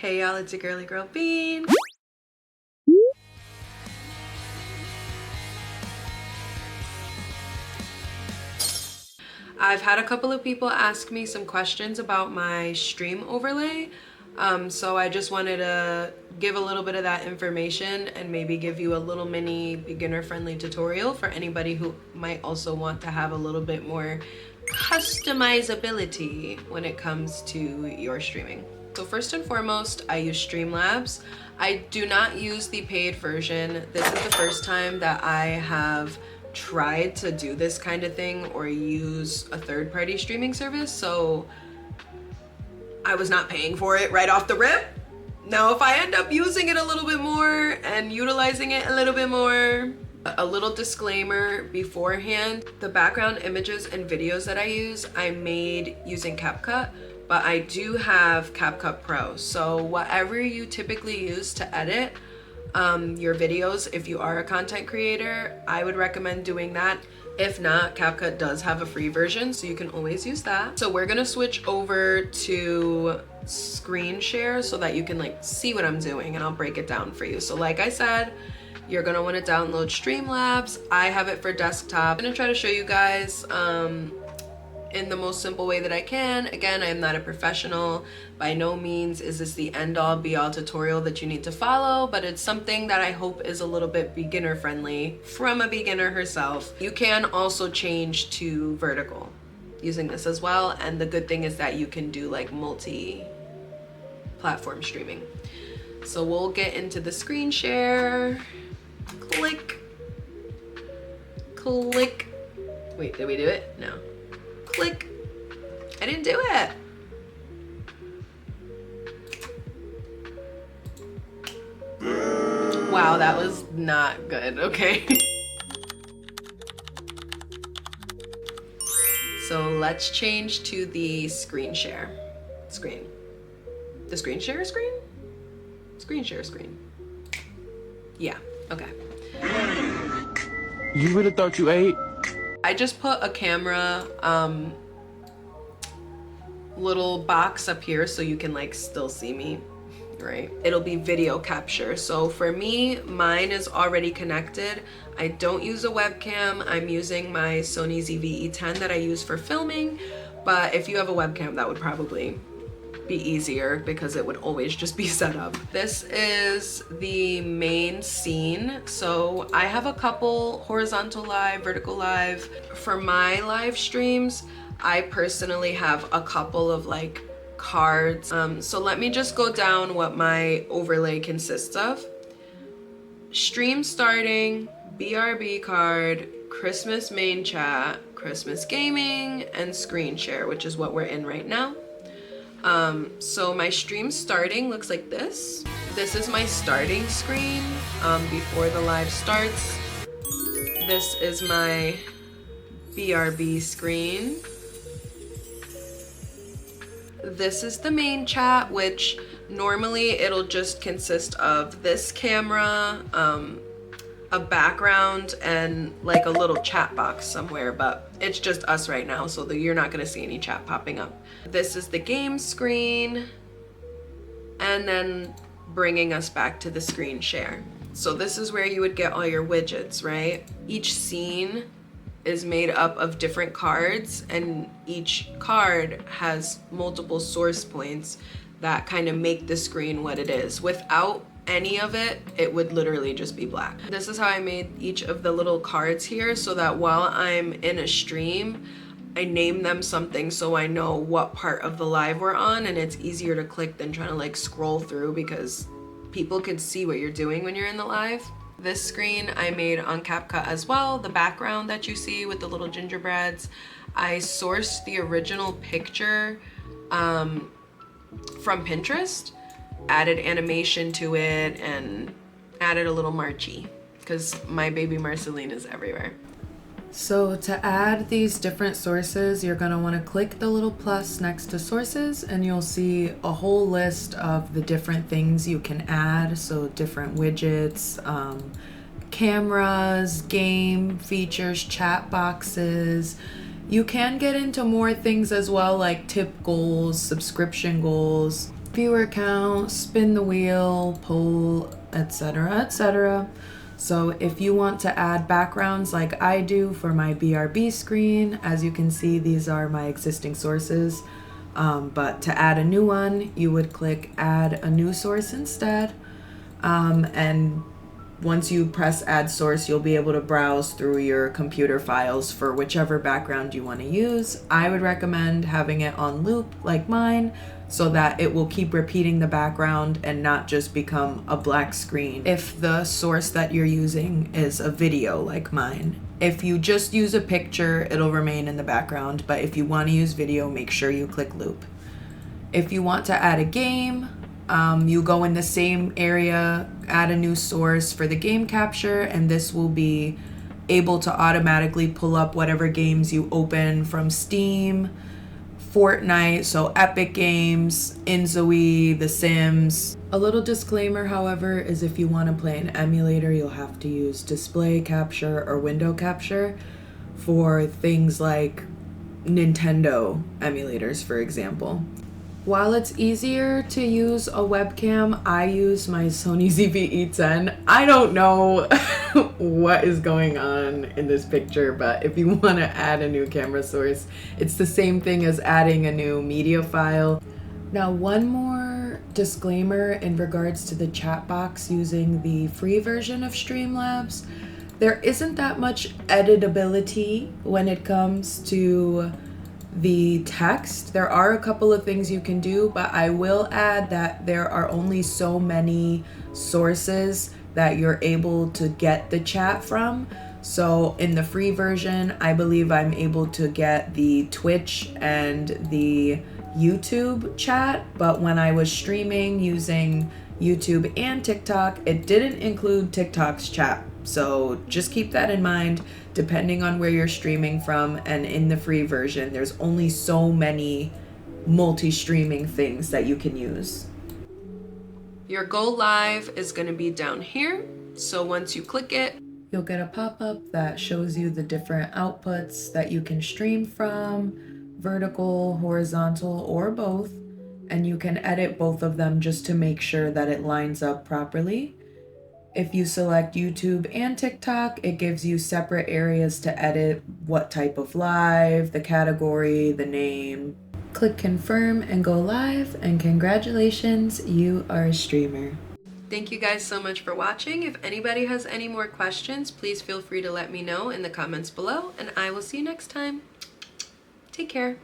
Hey y'all, it's your girly girl Bean. I've had a couple of people ask me some questions about my stream overlay. So I just wanted to give a little bit of that information and maybe give you a little mini beginner friendly tutorial for anybody who might also want to have a little bit more customizability when it comes to your streaming. So first and foremost, I use Streamlabs. I do not use the paid version. This is the first time that I have tried to do this kind of thing or use a third-party streaming service, so I was not paying for it right off the rip. Now if I end up using it a little bit more and utilizing it a little bit more, a little disclaimer beforehand, the background images and videos that I use, I made using CapCut, but I do have CapCut Pro. So whatever you typically use to edit your videos, if you are a content creator, I would recommend doing that. If not, CapCut does have a free version, so you can always use that. So we're gonna switch over to screen share so that you can like see what I'm doing, and I'll break it down for you. So like I said, you're gonna wanna download Streamlabs. I have it for desktop. I'm gonna try to show you guys in the most simple way that I can. Again, I am not a professional. By no means is this the end-all be-all tutorial that you need to follow, but it's something that I hope is a little bit beginner friendly from a beginner herself. You can also change to vertical using this as well, and the good thing is that you can do like multi-platform streaming. So we'll get into the screen share. Click. Click. Wait, did we do it? No. Click. I didn't do it. Wow, that was not good. Okay. So let's change to the screen share screen. The screen share screen? Screen share screen. Yeah, okay. You really thought you ate? I just put a camera little box up here so you can like still see me, right? It'll be video capture. So for me, mine is already connected. I don't use a webcam. I'm using my Sony ZV-E10 that I use for filming, but if you have a webcam, that would probably be easier because it would always just be set up. This is the main scene. So I have a couple horizontal live, vertical live. For my live streams, I personally have a couple of like cards. So let me just go down what my overlay consists of. Stream starting, BRB card, Christmas main chat, Christmas gaming, and screen share, which is what we're in right now. So my stream starting looks like this. This is my starting screen before the live starts. This is my BRB screen. This is the main chat, which normally it'll just consist of this camera, a background, and like a little chat box somewhere, but it's just us right now, so you're not gonna see any chat popping up. This is the game screen, and then bringing us back to the screen share. So this is where you would get all your widgets, right? Each scene is made up of different cards, and each card has multiple source points that kind of make the screen what it is. Without any of it, it would literally just be black. This is how I made each of the little cards here, so that while I'm in a stream, I name them something so I know what part of the live we're on, and it's easier to click than trying to like scroll through because people can see what you're doing when you're in the live. This screen I made on CapCut as well. The background that you see with the little gingerbreads, I sourced the original picture from Pinterest, added animation to it, and added a little Marchie because my baby Marceline is everywhere. So to add these different sources, you're gonna wanna click the little plus next to sources, and you'll see a whole list of the different things you can add. So different widgets, cameras, game features, chat boxes. You can get into more things as well, like tip goals, subscription goals. viewer count, spin the wheel, poll, etc., etc. So if you want to add backgrounds like I do for my BRB screen, as you can see, these are my existing sources. But to add a new one, you would click add a new source instead. And once you press add source, you'll be able to browse through your computer files for whichever background you want to use. I would recommend having it on loop like mine, so that it will keep repeating the background and not just become a black screen if the source that you're using is a video like mine. If you just use a picture, it'll remain in the background, but if you want to use video, make sure you click loop. If you want to add a game, you go in the same area, add a new source for the game capture, and this will be able to automatically pull up whatever games you open from Steam, Fortnite, so Epic Games, Inzoi, The Sims. A little disclaimer, however, is if you want to play an emulator, you'll have to use display capture or window capture for things like Nintendo emulators, for example. While it's easier to use a webcam, I use my Sony ZV-E10. I don't know what is going on in this picture, but if you want to add a new camera source, it's the same thing as adding a new media file. Now, one more disclaimer in regards to the chat box using the free version of Streamlabs. There isn't that much editability when it comes to the text. There are a couple of things you can do, but I will add that there are only so many sources that you're able to get the chat from. So in the free version, I believe I'm able to get the Twitch and the YouTube chat, but when I was streaming using YouTube and TikTok, it didn't include TikTok's chat. So just keep that in mind, depending on where you're streaming from. And in the free version, there's only so many multi-streaming things that you can use. Your go live is going to be down here. So once you click it, you'll get a pop-up that shows you the different outputs that you can stream from, vertical, horizontal, or both. And you can edit both of them just to make sure that it lines up properly. If you select YouTube and TikTok, it gives you separate areas to edit what type of live, the category, the name. Click confirm and go live, and congratulations, you are a streamer. Thank you guys so much for watching. If anybody has any more questions, please feel free to let me know in the comments below, and I will see you next time. Take care.